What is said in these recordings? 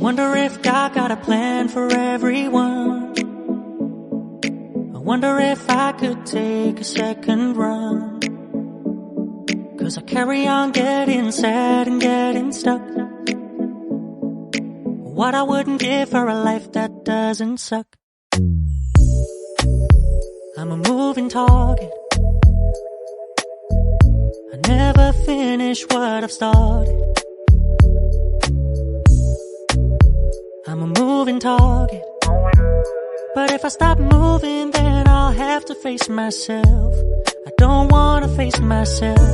wonder if God got a plan for everyone. I wonder if I could take a second run. 'Cause I carry on getting sad and getting stuck. What I wouldn't give for a life that doesn't suck. I'm a moving target. I never finish what I've started. I'm a moving target. But if I stop moving, then I'll have to face myself. I don't wanna face myself.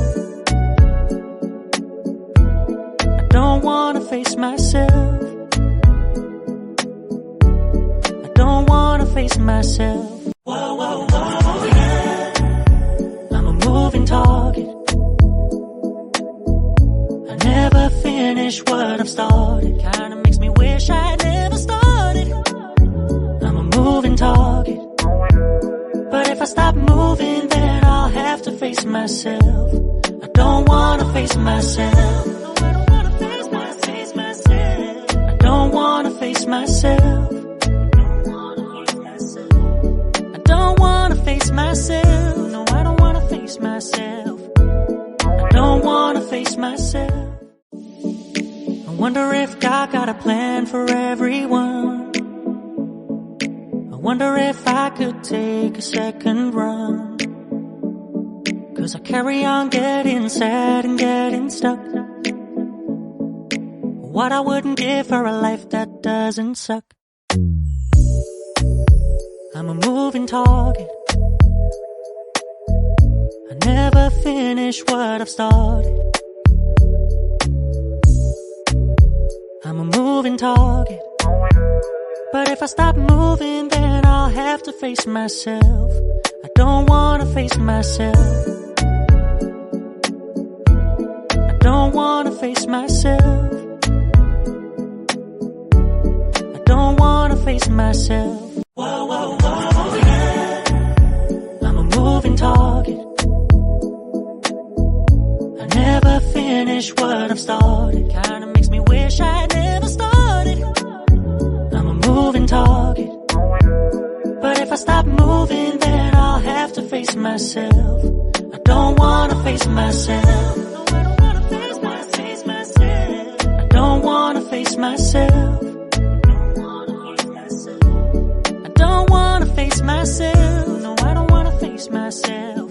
I don't wanna face myself. I don't wanna face myself. Whoa, whoa, whoa, yeah. I'm a moving target. I never finish what I've started. Kinda makes me wish I never started. I'm a moving target. But if I stop moving, then I'll have to face myself. I don't wanna face myself. I don't wanna face myself. I don't wanna face myself. I don't wanna face myself. No, I don't wanna face myself. I don't wanna face myself. I wonder if God got a plan for everyone. I wonder if I could take a second run. 'Cause I carry on getting sad and getting stuck. What I wouldn't give for a life that doesn't suck. I'm a moving target. I never finish what I've started. I'm a moving target. But if I stop moving, then I'll have to face myself. I don't wanna face myself. I don't wanna face myself. I don't wanna face myself. Whoa, whoa, whoa, yeah. I'm a moving target. I never finish what I've started. Kinda makes me wish I never started. I'm a moving target. But if I stop moving, then I'll have to face myself. I don't wanna face myself. I don't wanna face myself. I don't wanna face myself. I don't wanna face myself. No, I don't wanna face myself.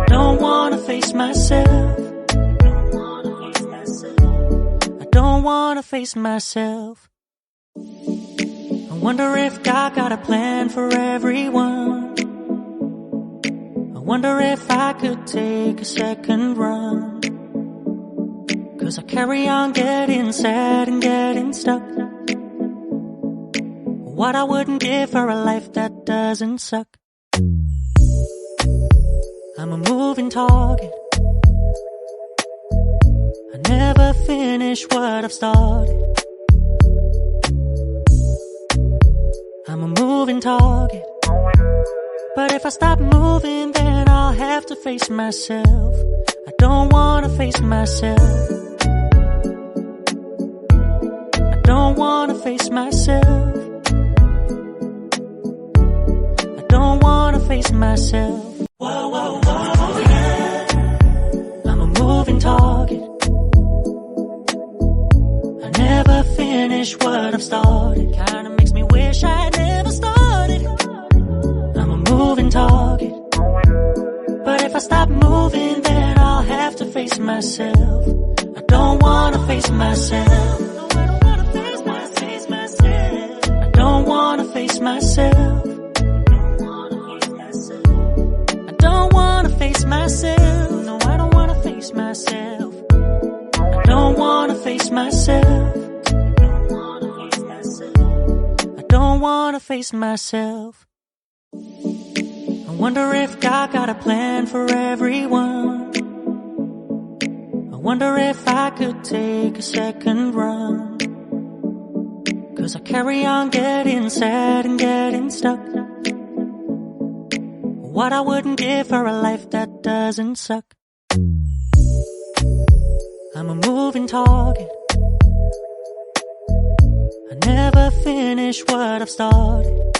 I don't wanna face myself. I don't wanna face myself. I wonder if God got a plan for everyone. I wonder if I could take a second run. 'Cause I carry on getting sad and getting stuck. What I wouldn't give for a life that doesn't suck. I'm a moving target. I never finish what I've started. I'm a moving target. But if I stop moving, then I'll have to face myself. I don't wanna face myself. I don't wanna face myself. I don't wanna face myself. Whoa, whoa, whoa, yeah. I'm a moving target. I never finish what I've started. Kinda makes me wish I never started. I'm a moving target. But if I stop moving, then I'll have to face myself. I don't wanna face myself. I don't wanna face myself. I don't wanna face myself. I don't wanna face myself. No, I don't wanna face myself. I don't wanna face myself. I don't wanna face myself. I wonder if God got a plan for everyone. I wonder if I could take a second run. 'Cause I carry on getting sad and getting stuck. What I wouldn't give for a life that doesn't suck. I'm a moving target. never finish what I've started.